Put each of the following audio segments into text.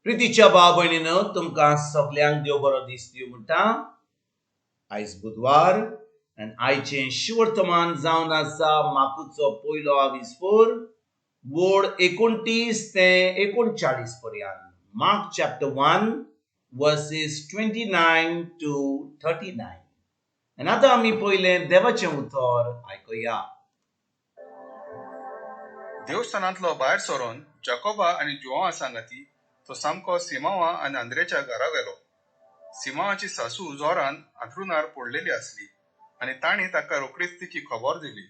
प्रितीच्या भाव भयणीनो तुमकां सगल्यांक देव बरो दीस दिवं म्हणटा. आयज बुधवार आनी आयचें शिवर्तमान जावन आसा माकूचो पयलो आविस्पोर वोड 29 ते 39 पर्यंत. मार्क चॅप्टर 1 वर्सेस 29 to 39. आनी आतां आमी पयलें देवाचें उतर आयकुया. देवस्थानांतलो भायर सरून जाकोबा आनी जुआंवा सांगाती तो सामको सिमावा आनी आंद्रेच्या घरा गेलो. सिमावाची सासू जोरान अंथरुणार पडलेली आसली आनी ताणी ताका रोखडीच तिची खबर दिली.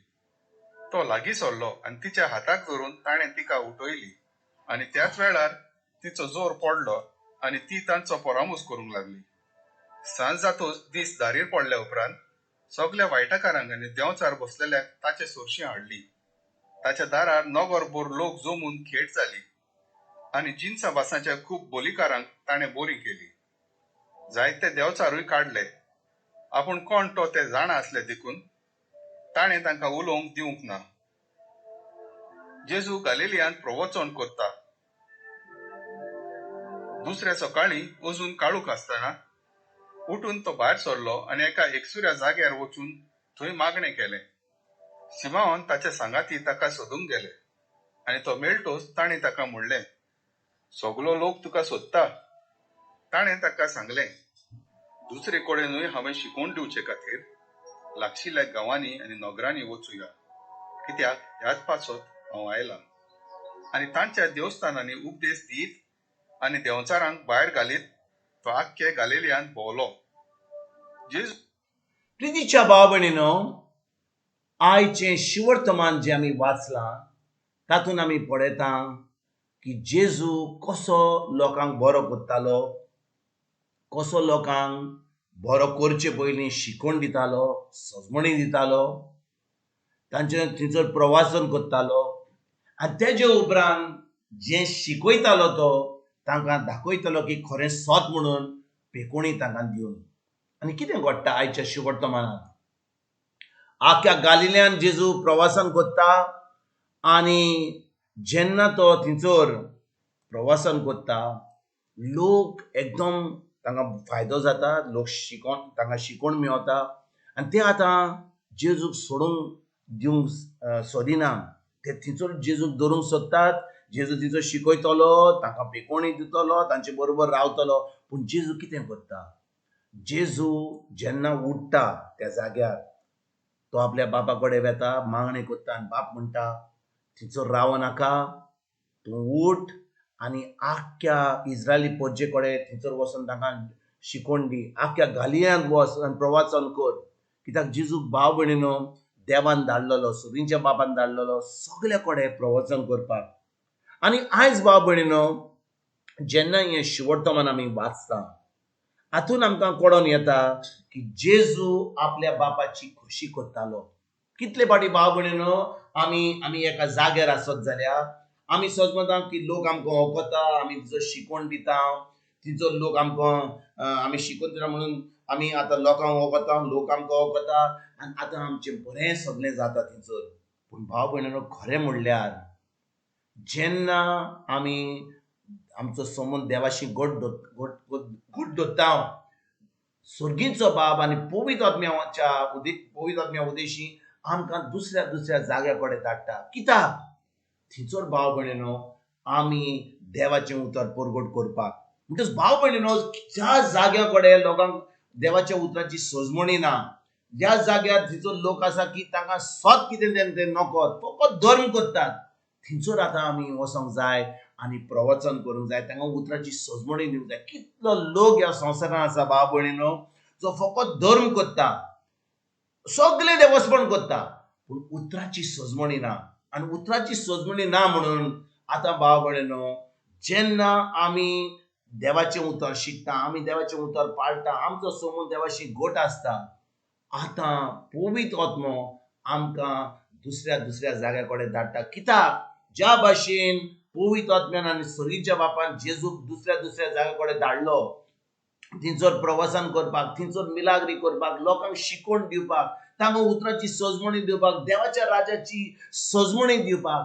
तो लागीं सरलो आनी तिच्या हाताक धरून ताणें तिका उठयली आनी त्याच वेळार तिचो जोर पडलो आनी ती तांचो परामूस करूंक लागली. सांज जातूच दीस दारीर पडल्या उपरांत सगल्या वायटाकारांक आनी देंवचार बसलेल्याक ताचे सोरशीं हाडली. ताच्या दारार नगरभर लोक जमून खेट जाली आनी जिन्सा भासाच्या खूब बोलीकारांक ताणें बोरी केली. जायते देंवचारूय काडले. आपूण कोण तो ते जाणा आसले देखून ताणें तांकां उलोवंक दिवंक ना. जेजू गालिलियांत प्रवचन करता. दुसऱ्या सकाळीं अजून काळूख आसतना उठून तो भायर सरलो आनी एका एकसुऱ्या जाग्यार वचून थंय मागणें केलें. सिमावान ताचे सांगाती ताका सोदूंक गेले आनी तो मेळटोच ताणें ताका म्हणलें, सगलो लोक तुका सोदता. ताणें ताका सांगलें, दुसरे कडेनूय हांवें शिकोवन दिवचे खातीर लागशिल्ल्या गांवांनी आनी नगरांनी वचुया, कित्याक ह्याच पासत हांव आयलां. आनी तांच्या देवस्थानांनी उपदेश दीत आनी देंवचारांक भायर घालीत तो आख्खे गालिलियांत भोंवलो. जेजू प्रितीच्या भाव भयणीनो, आयचें शिवर्तमान जें आमी वाचलां तातूंत आमी पळयता की जेजू कसो लोकांक बरो करतालो, कसो लोकांक बरो करचे पयलीं शिकवण दितालो, सजमणी दितालो, तांचे थंयसर प्रवासन करतालो आनी तेजे उपरांत जें शिकयतालो तो तांकां दाखयतालो की खरें सत म्हणून पेकोणी तांकां दिवन. आनी कितें घडटा आयच्या शिवर्तमानांत? आख्या गालिलियांत जेजू प्रवासन करता आनी जेन्ना तो थंयसर प्रवासन करता लोक एकदम तांकां फायदो जाता, लोक तांकां शिकवण मेळटा आनी ते आतां जेजूक सोडूंक दिवंक सोदिना. ते थंयसर जेजूक धरूंक सोदतात. जेजू थंयसर शिकयतलो, तांकां पेकोणी दितलो, तांचे बरोबर रावतलो. पूण जेजू कितें करता? जेजू जेन्ना उठ्ठा त्या जाग्यार तो आपल्या बापा कडेन वता, मागणें करता आनी बाप म्हणटा थंयसर राव नाका, तूं उठ आनी आख्ख्या इस्रायली प्रजे कडेन थंयसर वचून तांकां शिकवण दी. आख्ख्या गालियांत वच आनी प्रवाचन कर. कित्याक जेजूक भाव भयणीनो देवान धाडलेलो, सगळींच्या बापान धाडलेलो सगल्या कडेन प्रवचन करपाक. आनी आयज भाव भयणीनो जेन्ना हें शिवर्तमान आमी वाचता हातून आमकां कळोन येता की जेजू आपल्या बापाची खोशी करतालो. कितले फाटी भाव भयणीनो आमी एका जाग्यार आसत जाल्यार आमी समजता की लोक आमकां वळखता, आमी थंयसर शिकवण दिता, थंयसर लोक आमकां आमी शिकवण दिता म्हणून आमी आतां लोकांक वळखता, लोक आमकां वळखता आनी आतां आमचें बरें सगळें जाता थंयसर. पूण भाव भयणीनो खरें म्हणल्यार जेन्ना आमी आमचो समज देवाशी घट दवरता, स्वर्गीचो बाब आनी पवित्र आत्म्या उदेशी आमकां दुसऱ्या दुसऱ्या जाग्या कडेन धाडटा. कित्याक? थंयसर भाव भयणीनो आमी देवाचें उतर परगट करपाक. म्हणटच भाव भयणीनो ज्या जाग्या कडेन लोकांक देवाच्या उतराची सजमणी ना, ज्या जाग्यार थंयसर लोक आसा की तांकां सत कितें तें नकळत फकत धर्म करतात, थंयसर आतां आमी वचोंक जाय आनी प्रवचन करूंक जाय, तांकां उतराची सजमणी दिवंक जाय. कितलो लोक ह्या संवसारांत आसा भाव भयणीनो जो फकत धर्म करता, सगळे देवस्पण करता, पूण उतराची सजमणी ना. आनी उतराची सजमणी ना म्हणून आतां भाव भयणीनो जेन्ना आमी देवाचें उतर शिकता, आमी देवाचें उतर पाळटा, आमचो समूह देवाशी घट आसता, आतां पवित्र आत्मो आमकां दुसऱ्या दुसऱ्या जाग्या कडेन धाडटा. कित्याक? ज्या भाशेन पवित्र आत्म्यान आनी सरीच्या बापान जेजूक दुसऱ्या दुसऱ्या जाग्या कडेन धाडलो, थंयसर प्रवचन करपाक, थंयसर मिलाग्री करपाक, लोकांक शिकवण दिवपाक, तांकां उतराची सजमणी दिवपाक, देवाच्या राजाची सजमणी दिवपाक,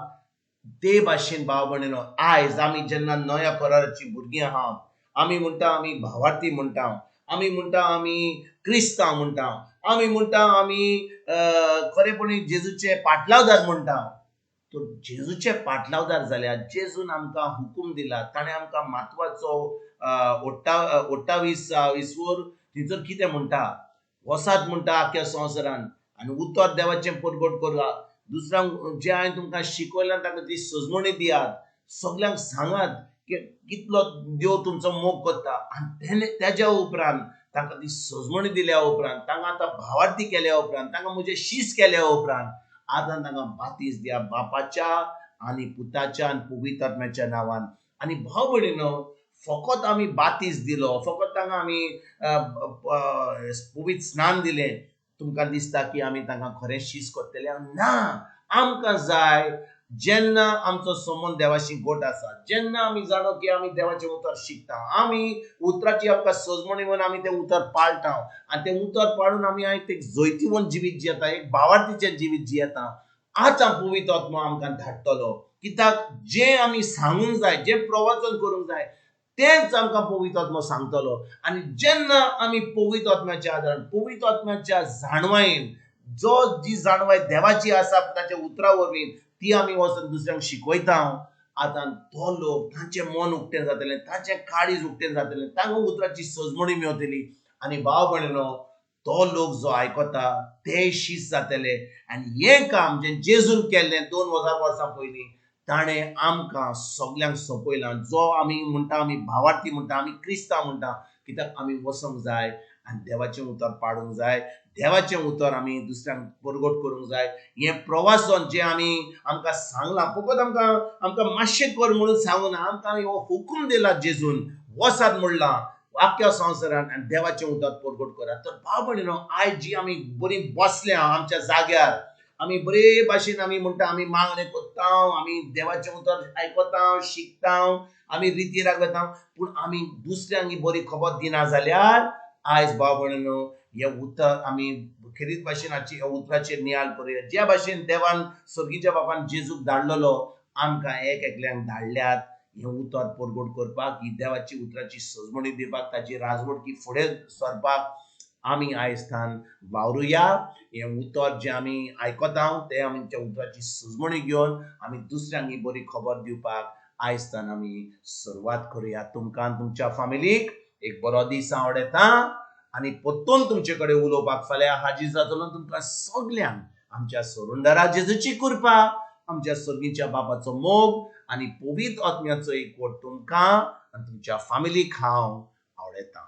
ते भाशेन भाव भयणीनो आयज आमी जेन्ना नव्या कराराची भुरगीं आहात, आमी म्हणटा आमी भावार्थी म्हणटा, आमी म्हणटा आमी क्रिस्तांव म्हणटा, आमी म्हणटा आमी खरेपणी जेजूचे पाटलावदार म्हणटा. तो जेजूचे पाटलावदार जाल्यार जेजून आमकां हुकूम दिला, ताणें आमकां म्हत्वाचो 28 वर थंयसर कितें म्हणटा, वसात म्हणटा आख्या संवसारान आनी उतर देवाचें परगट करात. दुसऱ्यांक जे हांवें तुमकां शिकयलां ताका ती सजमणी दियात, सगल्यांक सांगात की कितलो देव तुमचो मोग करता. आनी तेज्या उपरांत तांकां ती सजमणी दिल्या उपरांत, तांकां आतां भावार्थी केल्या उपरांत, तांकां म्हजें शीस केल्या उपरांत आतां तांकां बातीस दिया बापाच्या आनी पुताच्या आनी पवित्र आत्म्याच्या नांवान. आनी भाव भयणीनो, फकत आमी बातीस दिलो, फकत तांकां आमी पवित्र स्नान दिलें, तुमकां दिसता की आमी तांकां खरें शीस करतले? ना. आमकां जाय जेन्ना आमचो संबंद देवाशी घट आसा, जेन्ना आमी जाणो की आमी देवाचें उतर शिकता, आमी उतराची आमकां सजमणी म्हणून आमी तें उतर पाळटा आनी तें उतर पाळून आमी एक जैतिवंत जिवीत जियेता, एक भावार्थीचें जिवीत जियेता. आतां पवित्र आत्मा आमकां धाडटलो, कित्याक जें आमी सांगूंक जाय, जें प्रवचन करूंक जाय तेंच आमकां पवित्र आत्मा सांगतलो. आनी जेन्ना आमी पवित्र आत्म्याच्या आदारान, पवित्र आत्म्याच्या जाणवायेन, जी जाणवाय देवाची आसा ताच्या उतरा वरवीं, ती आमी वचून दुसऱ्यांक शिकयता. आतां तो लोक, तांचें मन उक्तें जातलें, तांचें काळीज उक्तें जातलें, तांकां उतराची सजमणी मेवतली. आनी भाव भयणीनो, तो लोक जो आयकता ते शीस जातले. आनी हें काम जें जेजून केल्लें 2000 वर्सां पयलीं, ताणें आमकां सगल्यांक सोपयलां. जो आमी म्हणटा आमी भावार्थी म्हणटा, आमी क्रिस्तांव म्हणटा, कित्याक आमी वचूंक जाय आनी देवाचें उतर पाडूंक जाय, देवाचें उतर आमी दुसऱ्यांक परगट करूंक जाय. हें प्रवासन जें आमकां सांगलां, फकत आमकां मातशें कर म्हणून सांगूं ना, आमकां हो हुकूम दिला जेजून, वसात म्हणलां आख्या संवसारान आनी देवाचें उतर परगट करात. तर भाव भयणीनो, आयज जी आमी बरी बसल्या आमच्या जाग्यार, आमी बरे भाशेन आमी म्हणटा आमी मागणें कोत्ता, आमी देवाचें उतर आयकता, शिकता, आमी रिती राखता, पूण आमी दुसऱ्यांक ही बरी खबर दिना जाल्यार आयज भाव भयणीनो, हें उतर आमी खेरीत भाशेन हाची उतराचेर नियाळ करुया. ज्या भाशेन देवान सर्गीच्या बापान जेजूक धाडलेलो, आमकां एक एकल्यांक धाडल्यात हें उतर परगट करपाक, ही देवाची उतराची सजमणी दिवपाक, ताची राजवटकी फुडें सरपाक आमी आयजथान वावरुया. हें उतर जें आमी आयकता तें आमच्या उतराची सजमणी घेवन आमी दुसऱ्यांक ही बरी खबर दिवपाक आयजथान आमी सुरवात करुया. तुमकां तुमच्या फॅमिलीक एक बरो दीस आवडेता आनी परतून तुमचे कडेन उलोवपाक फाल्यां हाजीर जातलो. तुमकां सगल्यांक आमच्या सोरुंडरा जेजूची कृपा, आमच्या सर्गीच्या बापाचो मोग आनी पवित्र आत्म्याचो एकवट तुमकां आनी तुमच्या फॅमिलीक हांव आवडेता.